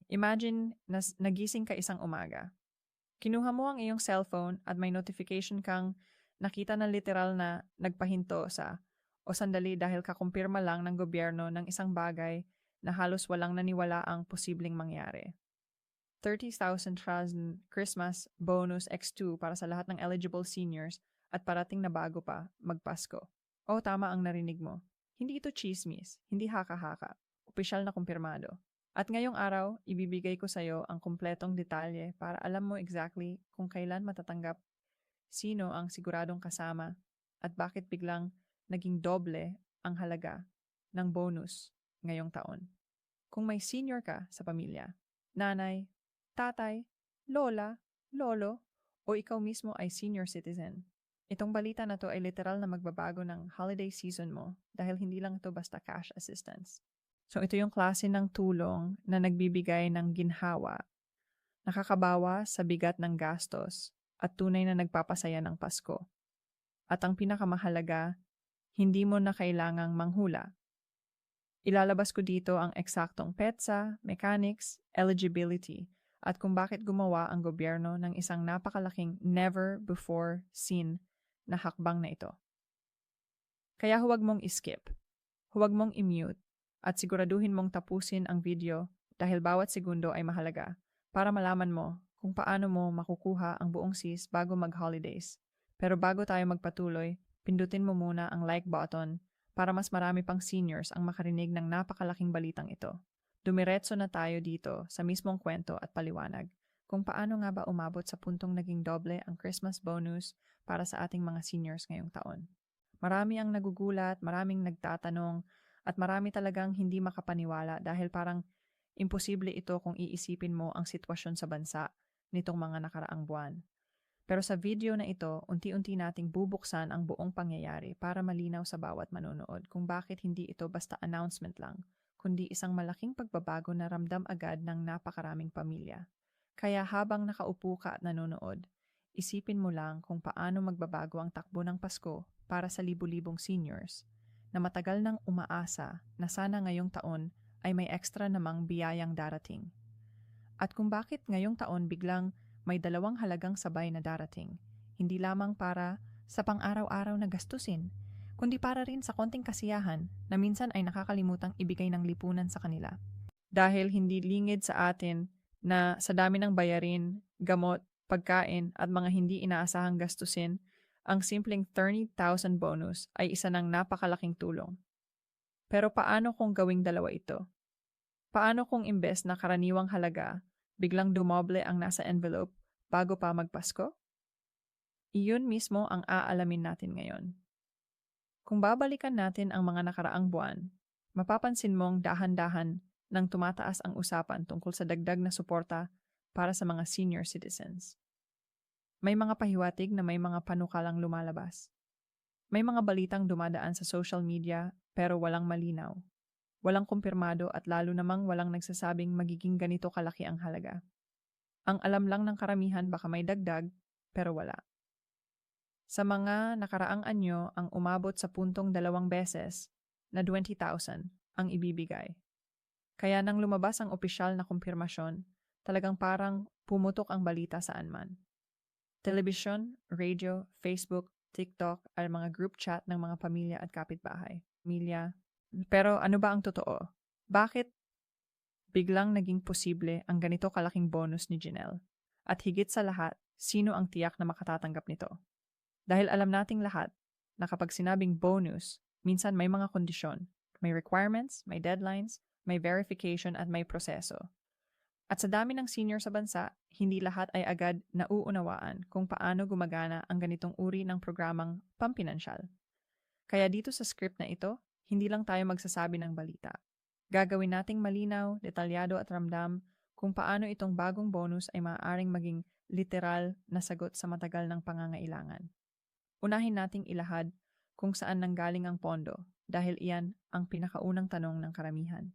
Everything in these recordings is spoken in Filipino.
Imagine na nagising ka isang umaga. Kinuha mo ang iyong cellphone at may notification kang nakita na literal na nagpahinto sa o sandali dahil kakumpirma lang ng gobyerno ng isang bagay na halos walang naniwala ang posibleng mangyari. 30,000 Christmas bonus X2 para sa lahat ng eligible seniors at parating na bago pa, magpasko. O tama ang narinig mo. Hindi ito chismis, hindi haka-haka. Opisyal na kumpirmado. At ngayong araw, ibibigay ko sa iyo ang kumpletong detalye para alam mo exactly kung kailan matatanggap, sino ang siguradong kasama, at bakit biglang naging doble ang halaga ng bonus ngayong taon. Kung may senior ka sa pamilya, nanay, tatay, lola, lolo, o ikaw mismo ay senior citizen, itong balita na to ay literal na magbabago ng holiday season mo dahil hindi lang ito basta cash assistance. So ito yung klase ng tulong na nagbibigay ng ginhawa, nakakabawa sa bigat ng gastos at tunay na nagpapasaya ng Pasko. At ang pinakamahalaga, hindi mo na kailangang manghula. Ilalabas ko dito ang eksaktong petsa, mechanics, eligibility, at kung bakit gumawa ang gobyerno ng isang napakalaking never-before-seen na hakbang na ito. Kaya huwag mong iskip, huwag mong i-mute, at siguraduhin mong tapusin ang video dahil bawat segundo ay mahalaga para malaman mo kung paano mo makukuha ang buong SIS bago mag-holidays. Pero bago tayo magpatuloy, pindutin mo muna ang like button para mas marami pang seniors ang makarinig ng napakalaking balitang ito. Dumiretso na tayo dito sa mismong kwento at paliwanag kung paano nga ba umabot sa puntong naging doble ang Christmas bonus para sa ating mga seniors ngayong taon. Marami ang nagugulat, maraming nagtatanong, at marami talagang hindi makapaniwala dahil parang imposible ito kung iisipin mo ang sitwasyon sa bansa nitong mga nakaraang buwan. Pero sa video na ito, unti-unti nating bubuksan ang buong pangyayari para malinaw sa bawat manonood kung bakit hindi ito basta announcement lang, kundi isang malaking pagbabago na ramdam agad ng napakaraming pamilya. Kaya habang nakaupo ka at nanonood, isipin mo lang kung paano magbabago ang takbo ng Pasko para sa libu-libong seniors na matagal nang umaasa na sana ngayong taon ay may extra namang biyayang darating. At kung bakit ngayong taon biglang may dalawang halagang sabay na darating, hindi lamang para sa pang-araw-araw na gastusin, kundi para rin sa konting kasiyahan na minsan ay nakakalimutang ibigay ng lipunan sa kanila. Dahil hindi lingid sa atin na sa dami ng bayarin, gamot, pagkain at mga hindi inaasahang gastusin, ang simpleng 30,000 bonus ay isa ng napakalaking tulong. Pero paano kung gawing dalawa ito? Paano kung imbes na karaniwang halaga, biglang dumoble ang nasa envelope bago pa magpasko? Iyon mismo ang aalamin natin ngayon. Kung babalikan natin ang mga nakaraang buwan, mapapansin mong dahan-dahan nang tumataas ang usapan tungkol sa dagdag na suporta para sa mga senior citizens. May mga pahiwatig na may mga panukalang lumalabas. May mga balitang dumadaan sa social media pero walang malinaw. Walang kumpirmado at lalo namang walang nagsasabing magiging ganito kalaki ang halaga. Ang alam lang ng karamihan baka may dagdag pero wala. Sa mga nakaraang anyo ang umabot sa puntong 2 beses na 20,000 ang ibibigay. Kaya nang lumabas ang opisyal na kumpirmasyon, talagang parang pumutok ang balita saan man. Telebisyon, radio, Facebook, TikTok at mga group chat ng mga pamilya at kapitbahay. Pero ano ba ang totoo? Bakit biglang naging posible ang ganito kalaking bonus ni Janelle? At higit sa lahat, sino ang tiyak na makatatanggap nito? Dahil alam nating lahat na kapag sinabing bonus, minsan may mga kondisyon, may requirements, may deadlines, may verification at may proseso. At sa dami ng senior sa bansa, hindi lahat ay agad nauunawaan kung paano gumagana ang ganitong uri ng programang pampinansyal. Kaya dito sa script na ito, hindi lang tayo magsasabi ng balita. Gagawin nating malinaw, detalyado at ramdam kung paano itong bagong bonus ay maaaring maging literal na sagot sa matagal ng pangangailangan. Unahin nating ilahad kung saan nanggaling ang pondo dahil iyan ang pinakaunang tanong ng karamihan.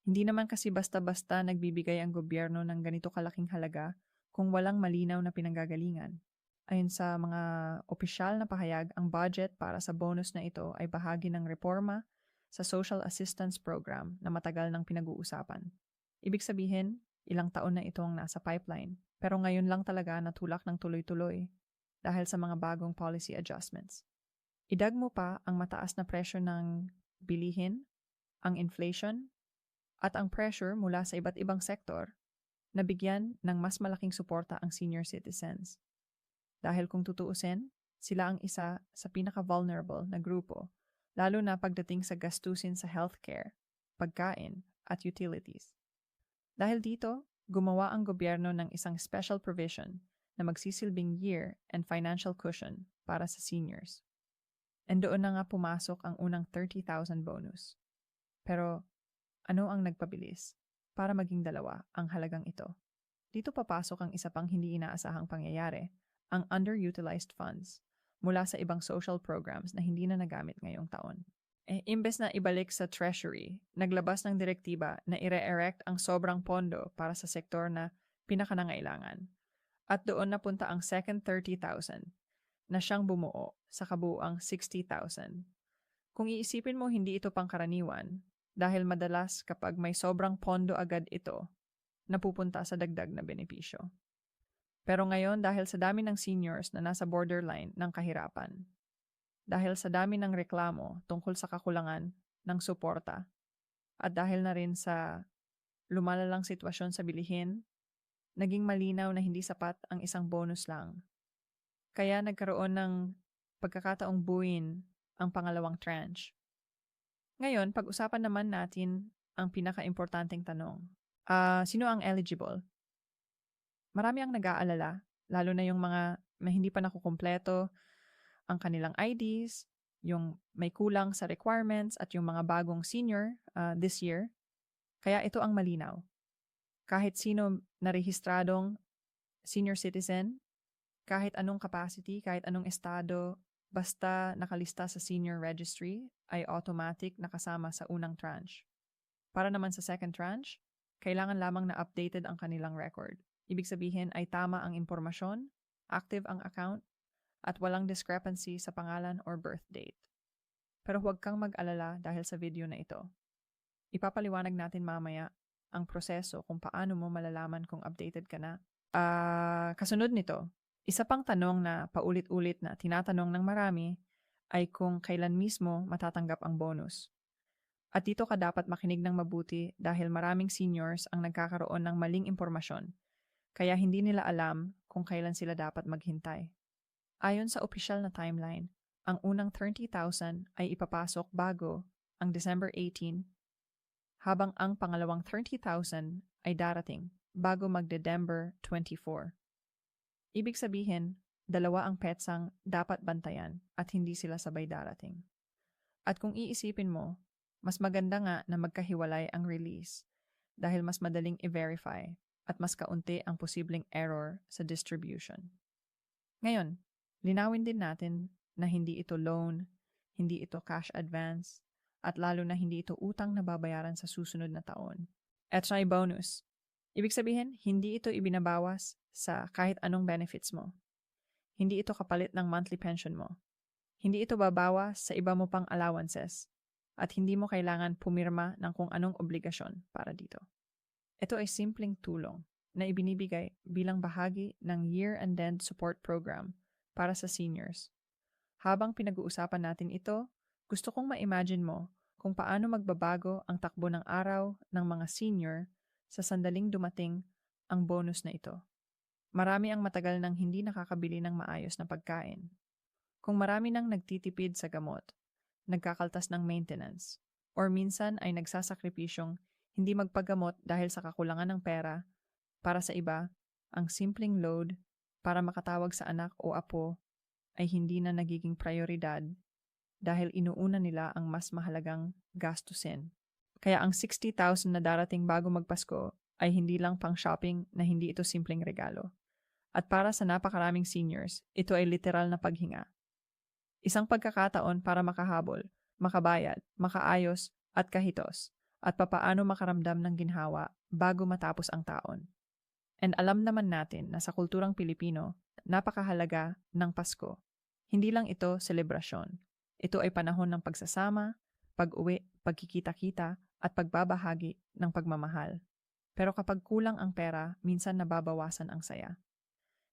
Hindi naman kasi basta-basta nagbibigay ang gobyerno ng ganito kalaking halaga kung walang malinaw na pinanggagalingan. Ayon sa mga opisyal na pahayag, ang budget para sa bonus na ito ay bahagi ng reforma sa Social Assistance Program na matagal nang pinag-uusapan. Ibig sabihin, ilang taon na itong nasa pipeline. Pero ngayon lang talaga natulak ng tuloy-tuloy dahil sa mga bagong policy adjustments. Idag mo pa ang mataas na presyo ng bilihin, ang inflation, at ang pressure mula sa iba't ibang sektor na bigyan ng mas malaking suporta ang senior citizens. Dahil kung tutuusin, sila ang isa sa pinaka-vulnerable na grupo, lalo na pagdating sa gastusin sa healthcare, pagkain, at utilities. Dahil dito, gumawa ang gobyerno ng isang special provision na magsisilbing year and financial cushion para sa seniors. And doon na nga pumasok ang unang 30,000 bonus. Pero ano ang nagpabilis para maging 2 ang halagang ito? Dito papasok ang isa pang hindi inaasahang pangyayari, ang underutilized funds mula sa ibang social programs na hindi na nagamit ngayong taon. Imbes na ibalik sa Treasury, naglabas ng direktiba na ire-erect ang sobrang pondo para sa sektor na pinakanangailangan. At doon napunta ang second 30,000 na siyang bumuo sa kabuuang 60,000. Kung iisipin mo hindi ito pangkaraniwan, dahil madalas kapag may sobrang pondo agad ito, napupunta sa dagdag na benepisyo. Pero ngayon dahil sa dami ng seniors na nasa borderline ng kahirapan, dahil sa dami ng reklamo tungkol sa kakulangan ng suporta, at dahil na rin sa lumalalang sitwasyon sa bilihin, naging malinaw na hindi sapat ang isang bonus lang. Kaya nagkaroon ng pagkakataong buuin ang pangalawang tranche. Ngayon, pag-usapan naman natin ang pinaka-importanting tanong. Sino ang eligible? Marami ang nag-aalala, lalo na yung mga hindi pa nakukumpleto ang kanilang IDs, yung may kulang sa requirements at yung mga bagong senior this year. Kaya ito ang malinaw. Kahit sino narehistradong senior citizen, kahit anong capacity, kahit anong estado, basta nakalista sa senior registry, ay automatic nakasama sa unang tranche. Para naman sa second tranche, kailangan lamang na updated ang kanilang record. Ibig sabihin ay tama ang impormasyon, active ang account, at walang discrepancy sa pangalan or birth date. Pero huwag kang mag-alala dahil sa video na ito. Ipapaliwanag natin mamaya ang proseso kung paano mo malalaman kung updated ka na. Kasunod nito, isa pang tanong na paulit-ulit na tinatanong ng marami ay kung kailan mismo matatanggap ang bonus. At dito ka dapat makinig ng mabuti dahil maraming seniors ang nagkakaroon ng maling impormasyon, kaya hindi nila alam kung kailan sila dapat maghintay. Ayon sa opisyal na timeline, ang unang 30,000 ay ipapasok bago ang December 18, habang ang pangalawang 30,000 ay darating bago mag-December 24. Ibig sabihin, 2 ang petsang dapat bantayan at hindi sila sabay darating. At kung iisipin mo, mas maganda nga na magkahiwalay ang release dahil mas madaling i-verify at mas kaunti ang posibleng error sa distribution. Ngayon, linawin din natin na hindi ito loan, hindi ito cash advance, at lalo na hindi ito utang na babayaran sa susunod na taon. At siya ay bonus. Ibig sabihin, hindi ito ibinabawas sa kahit anong benefits mo. Hindi ito kapalit ng monthly pension mo. Hindi ito babawas sa iba mo pang allowances. At hindi mo kailangan pumirma ng kung anong obligasyon para dito. Ito ay simpleng tulong na ibinibigay bilang bahagi ng year-end support program para sa seniors. Habang pinag-uusapan natin ito, gusto kong ma-imagine mo kung paano magbabago ang takbo ng araw ng mga senior sa sandaling dumating ang bonus na ito. Marami ang matagal nang hindi nakakabili ng maayos na pagkain. Kung marami nang nagtitipid sa gamot, nagkakaltas ng maintenance, or minsan ay nagsasakripisyong hindi magpagamot dahil sa kakulangan ng pera, para sa iba, ang simpleng load para makatawag sa anak o apo ay hindi na nagiging prioridad dahil inuuna nila ang mas mahalagang gastusin. Kaya ang 60,000 na darating bago magpasko ay hindi lang pang shopping na hindi ito simpleng regalo. At para sa napakaraming seniors, ito ay literal na paghinga. Isang pagkakataon para makahabol, makabayad, makaayos at kahitos, at papaano makaramdam ng ginhawa bago matapos ang taon. And alam naman natin na sa kulturang Pilipino, napakahalaga ng Pasko. Hindi lang ito selebrasyon. Ito ay panahon ng pagsasama, pag-uwi, pagkikita-kita, at pagbabahagi ng pagmamahal. Pero kapag kulang ang pera, minsan nababawasan ang saya.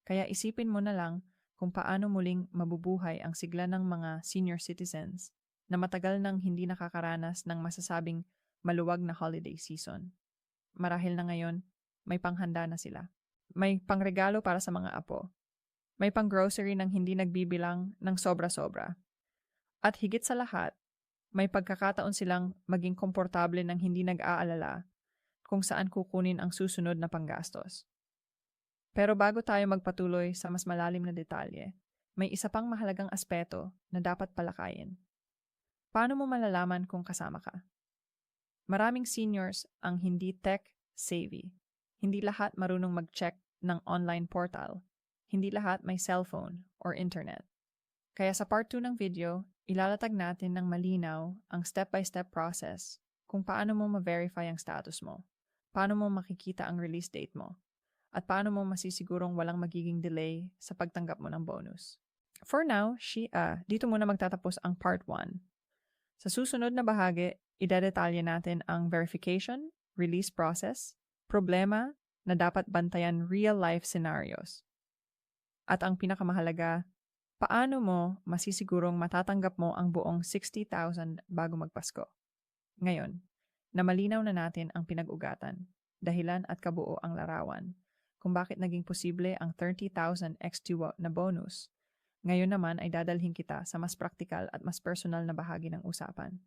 Kaya isipin mo na lang kung paano muling mabubuhay ang sigla ng mga senior citizens na matagal nang hindi nakakaranas ng masasabing maluwag na holiday season. Marahil na ngayon, may panghanda na sila. May pangregalo para sa mga apo. May pang-grocery ng hindi nagbibilang ng sobra-sobra. At higit sa lahat, may pagkakataon silang maging komportable ng hindi nag-aalala kung saan kukunin ang susunod na panggastos. Pero bago tayo magpatuloy sa mas malalim na detalye, may isa pang mahalagang aspeto na dapat palakayin. Paano mo malalaman kung kasama ka? Maraming seniors ang hindi tech-savvy. Hindi lahat marunong mag-check ng online portal. Hindi lahat may cellphone or internet. Kaya sa part 2 ng video, ilalatag natin ng malinaw ang step-by-step process kung paano mo ma-verify ang status mo, paano mo makikita ang release date mo, at paano mo masisigurong walang magiging delay sa pagtanggap mo ng bonus. For now, dito muna magtatapos ang part 1. Sa susunod na bahagi, idedetalye natin ang verification, release process, problema na dapat bantayan real-life scenarios. At ang pinakamahalaga, paano mo masisigurong matatanggap mo ang buong 60,000 bago magpasko? Ngayon, na malinaw na natin ang pinag-ugatan, dahilan at kabuo ang larawan, kung bakit naging posible ang 30,000 XT na bonus. Ngayon naman ay dadalhin kita sa mas praktikal at mas personal na bahagi ng usapan.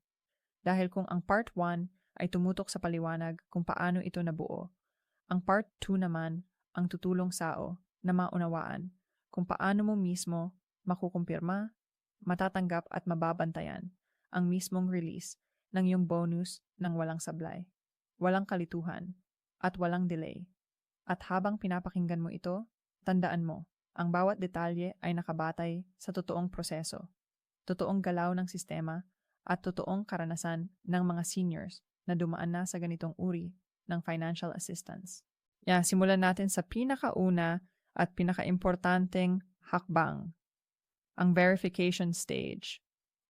Dahil kung ang part 1 ay tumutok sa paliwanag kung paano ito nabuo, ang part 2 naman ang tutulong sao na maunawaan kung paano mo mismo makukumpirma, matatanggap at mababantayan ang mismong release ng iyong bonus ng walang sablay, walang kalituhan, at walang delay. At habang pinapakinggan mo ito, tandaan mo, ang bawat detalye ay nakabatay sa totoong proseso, totoong galaw ng sistema, at totoong karanasan ng mga seniors na dumaan na sa ganitong uri ng financial assistance. Simulan natin sa pinakauna at pinakaimportanteng hakbang, ang verification stage.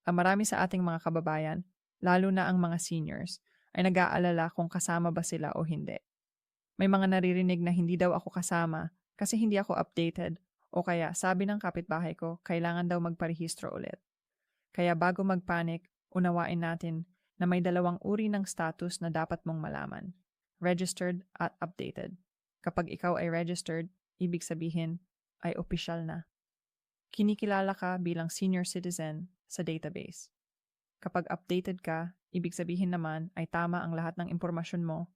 Ang marami sa ating mga kababayan, lalo na ang mga seniors, ay nag-aalala kung kasama ba sila o hindi. May mga naririnig na hindi daw ako kasama kasi hindi ako updated o kaya sabi ng kapitbahay ko kailangan daw magparehistro ulit. Kaya bago magpanik, unawain natin na may dalawang uri ng status na dapat mong malaman, registered at updated. Kapag ikaw ay registered, ibig sabihin ay opisyal na. Kinikilala ka bilang senior citizen sa database. Kapag updated ka, ibig sabihin naman ay tama ang lahat ng impormasyon mo,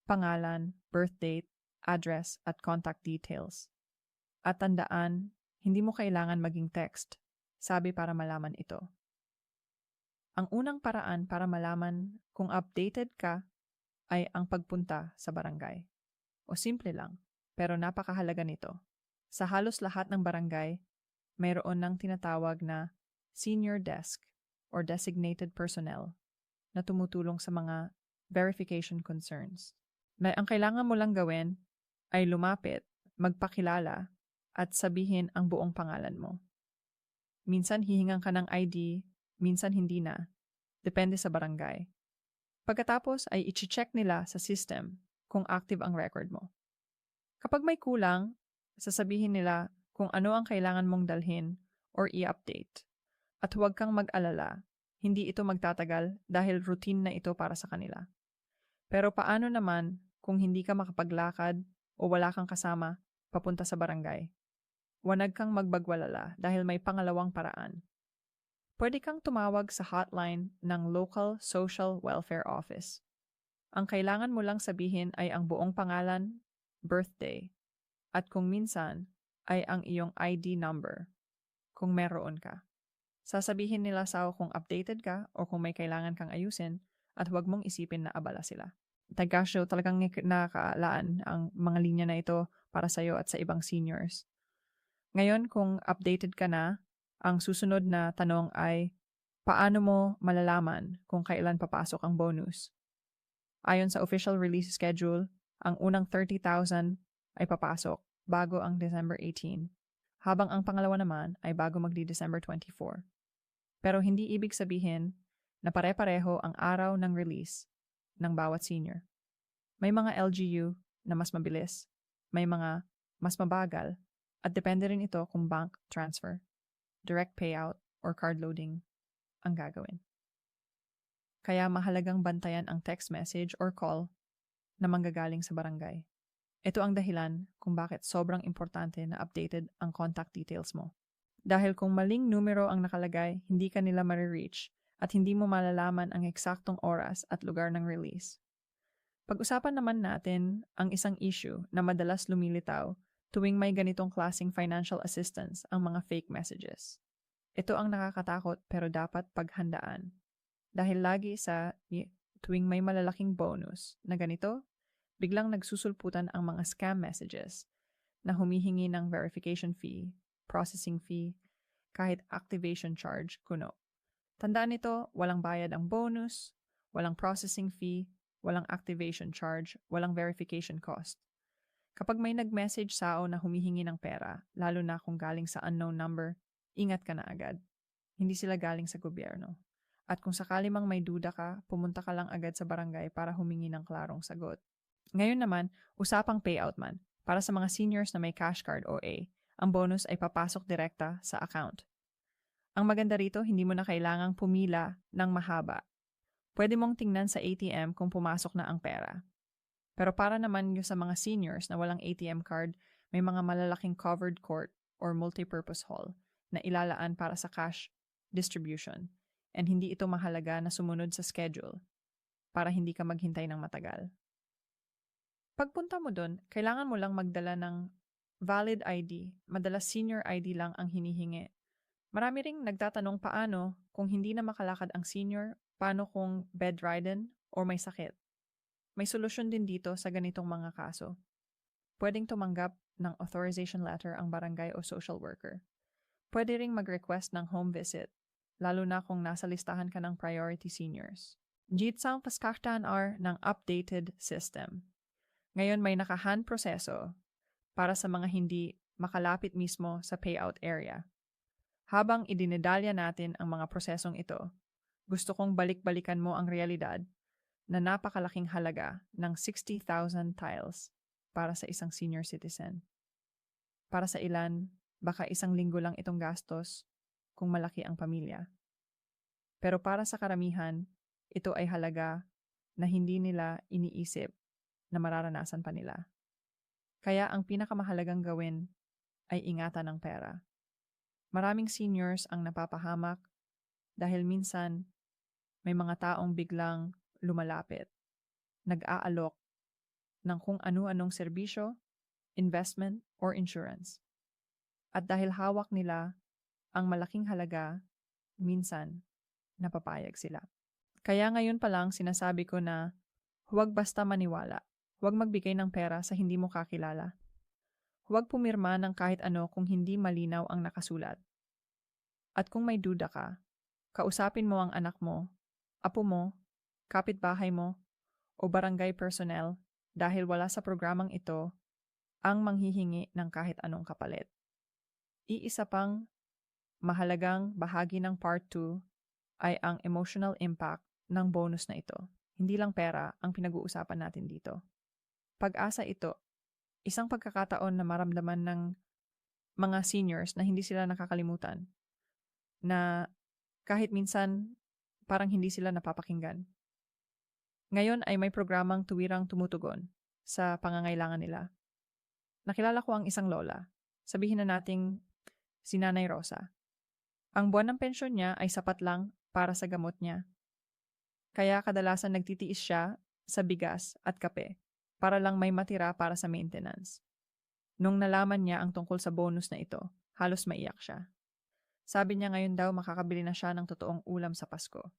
pangalan, birth date, address at contact details. At tandaan, hindi mo kailangan maging text, sabi para malaman ito. Ang unang paraan para malaman kung updated ka ay ang pagpunta sa barangay. O simple lang, pero napakahalaga nito. Sa halos lahat ng barangay, mayroon ng tinatawag na senior desk or designated personnel na tumutulong sa mga verification concerns. Ang kailangan mo lang gawin ay lumapit, magpakilala, at sabihin ang buong pangalan mo. Minsan hihingan ka ng ID, minsan hindi na. Depende sa barangay. Pagkatapos ay i-check nila sa system kung active ang record mo. Kapag may kulang, sasabihin nila kung ano ang kailangan mong dalhin or i-update. At huwag kang mag-alala, hindi ito magtatagal dahil routine na ito para sa kanila. Pero paano naman kung hindi ka makapaglakad o wala kang kasama papunta sa barangay? Huwag kang magbagwalala dahil may pangalawang paraan. Pwede kang tumawag sa hotline ng local social welfare office. Ang kailangan mo lang sabihin ay ang buong pangalan, birthday, at kung minsan ay ang iyong ID number, kung meron ka. Sasabihin nila sa'yo kung updated ka o kung may kailangan kang ayusin at huwag mong isipin na abala sila. Tagasyo, talagang nakakaalaan ang mga linya na ito para sa'yo at sa ibang seniors. Ngayon, kung updated ka na, ang susunod na tanong ay, paano mo malalaman kung kailan papasok ang bonus? Ayon sa official release schedule, ang unang 30,000 ay papasok bago ang December 18, habang ang pangalawa naman ay bago magdi-December 24. Pero hindi ibig sabihin na pare-pareho ang araw ng release ng bawat senior. May mga LGU na mas mabilis, may mga mas mabagal, at depende rin ito kung bank transfer, direct payout, or card loading ang gagawin. Kaya mahalagang bantayan ang text message or call na manggagaling sa barangay. Ito ang dahilan kung bakit sobrang importante na updated ang contact details mo. Dahil kung maling numero ang nakalagay, hindi ka nila marireach at hindi mo malalaman ang eksaktong oras at lugar ng release. Pag-usapan naman natin ang isang issue na madalas lumilitaw tuwing may ganitong klaseng financial assistance ang mga fake messages. Ito ang nakakatakot pero dapat paghandaan. Dahil lagi tuwing may malalaking bonus na ganito, biglang nagsusulputan ang mga scam messages na humihingi ng verification fee, processing fee, kahit activation charge kuno. Tandaan nito, walang bayad ang bonus, walang processing fee, walang activation charge, walang verification cost. Kapag may nag-message sao na humihingi ng pera, lalo na kung galing sa unknown number, ingat ka na agad. Hindi sila galing sa gobyerno. At kung sakali mang may duda ka, pumunta ka lang agad sa barangay para humingi ng klarong sagot. Ngayon naman, usapang payout man. Para sa mga seniors na may cash card o A, ang bonus ay papasok direkta sa account. Ang maganda rito, hindi mo na kailangang pumila ng mahaba. Pwede mong tingnan sa ATM kung pumasok na ang pera. Pero para naman yung sa mga seniors na walang ATM card, may mga malalaking covered court or multipurpose hall na ilalaan para sa cash distribution. And hindi ito mahalaga na sumunod sa schedule para hindi ka maghintay ng matagal. Pagpunta mo doon, kailangan mo lang magdala ng valid ID. Madalas senior ID lang ang hinihingi. Marami ring nagtatanong paano kung hindi na makalakad ang senior, paano kung bedridden o may sakit. May solusyon din dito sa ganitong mga kaso. Pwedeng tumanggap ng authorization letter ang barangay o social worker. Pwede ring mag-request ng home visit, lalo na kung nasa listahan ka ng priority seniors. Jitsang paskaktaan ng updated system. Ngayon may naka-hand proseso para sa mga hindi makalapit mismo sa payout area. Habang idinedalya natin ang mga prosesong ito, gusto kong balik-balikan mo ang realidad na napakalaking halaga ng 60,000 tiles para sa isang senior citizen. Para sa ilan, baka isang linggo lang itong gastos kung malaki ang pamilya. Pero para sa karamihan, ito ay halaga na hindi nila iniisip na mararanasan pa nila. Kaya ang pinakamahalagang gawin ay ingatan ng pera. Maraming seniors ang napapahamak dahil minsan may mga taong biglang lumalapit, nag-aalok ng kung ano-anong serbisyo, investment, or insurance. At dahil hawak nila ang malaking halaga, minsan napapayag sila. Kaya ngayon pa lang sinasabi ko na huwag basta maniwala. Huwag magbigay ng pera sa hindi mo kakilala. Huwag pumirma ng kahit ano kung hindi malinaw ang nakasulat. At kung may duda ka, kausapin mo ang anak mo, apo mo, kapitbahay mo, o barangay personnel dahil wala sa programang ito ang manghihingi ng kahit anong kapalit. Iisa pang mahalagang bahagi ng Part 2 ay ang emotional impact ng bonus na ito. Hindi lang pera ang pinag-uusapan natin dito. Pag-asa ito, isang pagkakataon na maramdaman ng mga seniors na hindi sila nakakalimutan, na kahit minsan parang hindi sila napapakinggan. Ngayon ay may programang tuwirang tumutugon sa pangangailangan nila. Nakilala ko ang isang lola. Sabihin na nating si Nanay Rosa. Ang buwan ng pensyon niya ay sapat lang para sa gamot niya. Kaya kadalasan nagtitiis siya sa bigas at kape para lang may matira para sa maintenance. Nung nalaman niya ang tungkol sa bonus na ito, halos maiyak siya. Sabi niya ngayon daw makakabili na siya ng totoong ulam sa Pasko.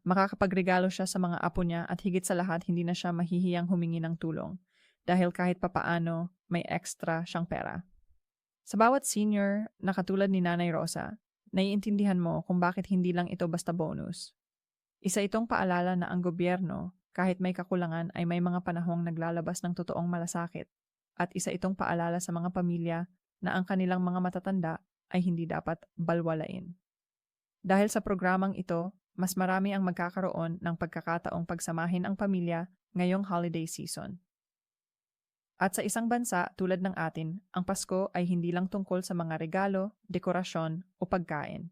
Makakapagregalo siya sa mga apo niya at higit sa lahat hindi na siya mahihiyang humingi ng tulong dahil kahit papaano may extra siyang pera. Sa bawat senior na katulad ni Nanay Rosa, naiintindihan mo kung bakit hindi lang ito basta bonus. Isa itong paalala na ang gobyerno, kahit may kakulangan ay may mga panahong naglalabas ng totoong malasakit. At isa itong paalala sa mga pamilya na ang kanilang mga matatanda ay hindi dapat balwalain. Dahil sa programang ito, mas marami ang magkakaroon ng pagkakataong pagsamahin ang pamilya ngayong holiday season. At sa isang bansa tulad ng atin, ang Pasko ay hindi lang tungkol sa mga regalo, dekorasyon o pagkain.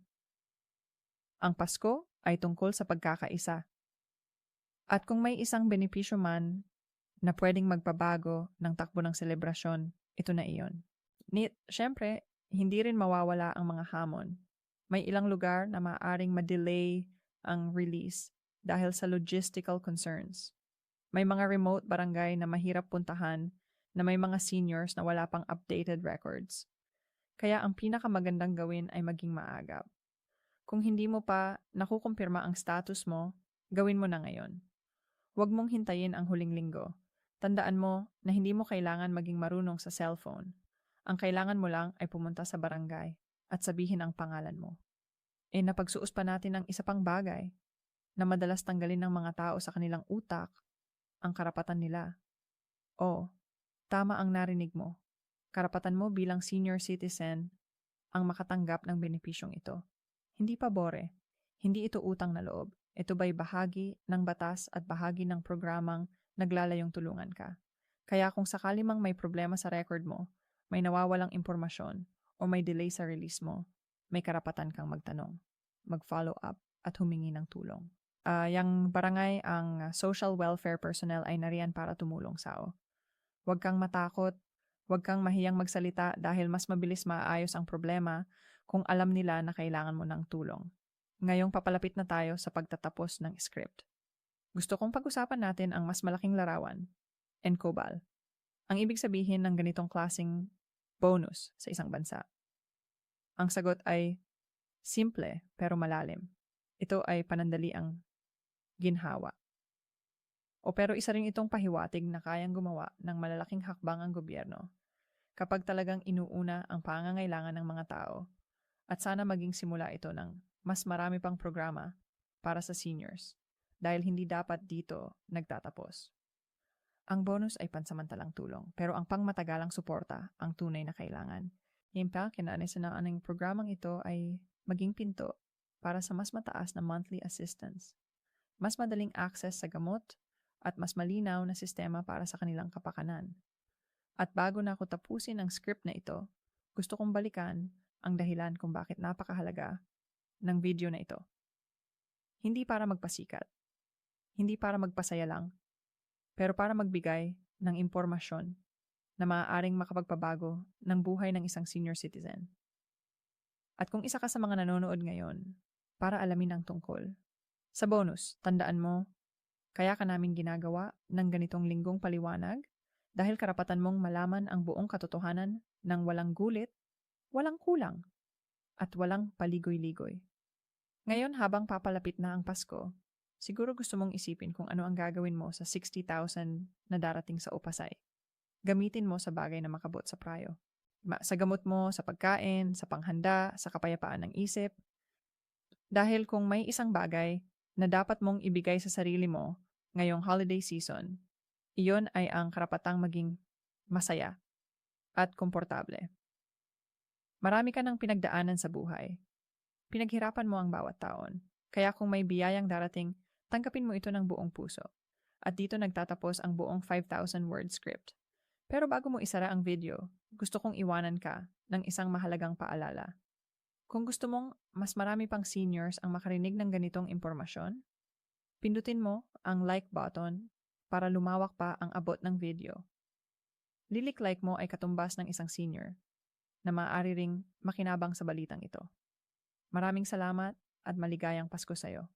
Ang Pasko ay tungkol sa pagkakaisa. At kung may isang benepisyo man na pwedeng magpabago ng takbo ng selebrasyon, ito na iyon. Siyempre, hindi rin mawawala ang mga hamon. May ilang lugar na maaaring ma-delay ang release dahil sa logistical concerns. May mga remote barangay na mahirap puntahan na may mga seniors na wala pang updated records. Kaya ang pinakamagandang gawin ay maging maagap. Kung hindi mo pa nakukumpirma ang status mo, gawin mo na ngayon. Huwag mong hintayin ang huling linggo. Tandaan mo na hindi mo kailangan maging marunong sa cellphone. Ang kailangan mo lang ay pumunta sa barangay at sabihin ang pangalan mo. Napagsuos pa natin ang isa pang bagay na madalas tanggalin ng mga tao sa kanilang utak, ang karapatan nila. Tama ang narinig mo. Karapatan mo bilang senior citizen ang makatanggap ng benepisyong ito. Hindi pabore. Hindi ito utang na loob. Ito ba'y bahagi ng batas at bahagi ng programang naglalayong tulungan ka. Kaya kung sakali mang may problema sa record mo, may nawawalang impormasyon, o may delay sa release mo, may karapatan kang magtanong, mag-follow up, at humingi ng tulong. Yang barangay, ang social welfare personnel ay nariyan para tumulong sao. Huwag kang matakot, huwag kang mahiyang magsalita dahil mas mabilis maaayos ang problema kung alam nila na kailangan mo ng tulong. Ngayong papalapit na tayo sa pagtatapos ng script. Gusto kong pag-usapan natin ang mas malaking larawan, ENCOBAL. Ang ibig sabihin ng ganitong klaseng bonus sa isang bansa. Ang sagot ay simple pero malalim. Ito ay panandaliang ginhawa. Pero isa rin itong pahiwatig na kayang gumawa ng malalaking hakbang ang gobyerno kapag talagang inuuna ang pangangailangan ng mga tao, at sana maging simula ito ng mas marami pang programa para sa seniors dahil hindi dapat dito nagtatapos. Ang bonus ay pansamantalang tulong, pero ang pangmatagalang suporta ang tunay na kailangan. Himpa, kinanisan na ang programang ito ay maging pinto para sa mas mataas na monthly assistance, mas madaling access sa gamot, at mas malinaw na sistema para sa kanilang kapakanan. At bago na ako tapusin ang script na ito, gusto kong balikan ang dahilan kung bakit napakahalaga ng video na ito. Hindi para magpasikat, hindi para magpasaya lang, pero para magbigay ng impormasyon na maaaring makapagpabago ng buhay ng isang senior citizen. At kung isa ka sa mga nanonood ngayon, para alamin ang tungkol. Sa bonus, tandaan mo, kaya ka namin ginagawa ng ganitong linggong paliwanag dahil karapatan mong malaman ang buong katotohanan ng walang gulit, walang kulang, at walang paligoy-ligoy. Ngayon, habang papalapit na ang Pasko, siguro gusto mong isipin kung ano ang gagawin mo sa 60,000 na darating sa upasay. Gamitin mo sa bagay na makabot sa prayo. Sa gamot mo, sa pagkain, sa panghanda, sa kapayapaan ng isip. Dahil kung may isang bagay na dapat mong ibigay sa sarili mo ngayong holiday season, iyon ay ang karapatang maging masaya at komportable. Marami ka ng pinagdaanan sa buhay. Pinaghirapan mo ang bawat taon. Kaya kung may biyayang darating, tanggapin mo ito ng buong puso. At dito nagtatapos ang buong 5,000 word script. Pero bago mo isara ang video, gusto kong iwanan ka ng isang mahalagang paalala. Kung gusto mong mas marami pang seniors ang makarinig ng ganitong impormasyon, pindutin mo ang like button para lumawak pa ang abot ng video. Lilik-like mo ay katumbas ng isang senior na maaari ring makinabang sa balitang ito. Maraming salamat at maligayang Pasko sa'yo.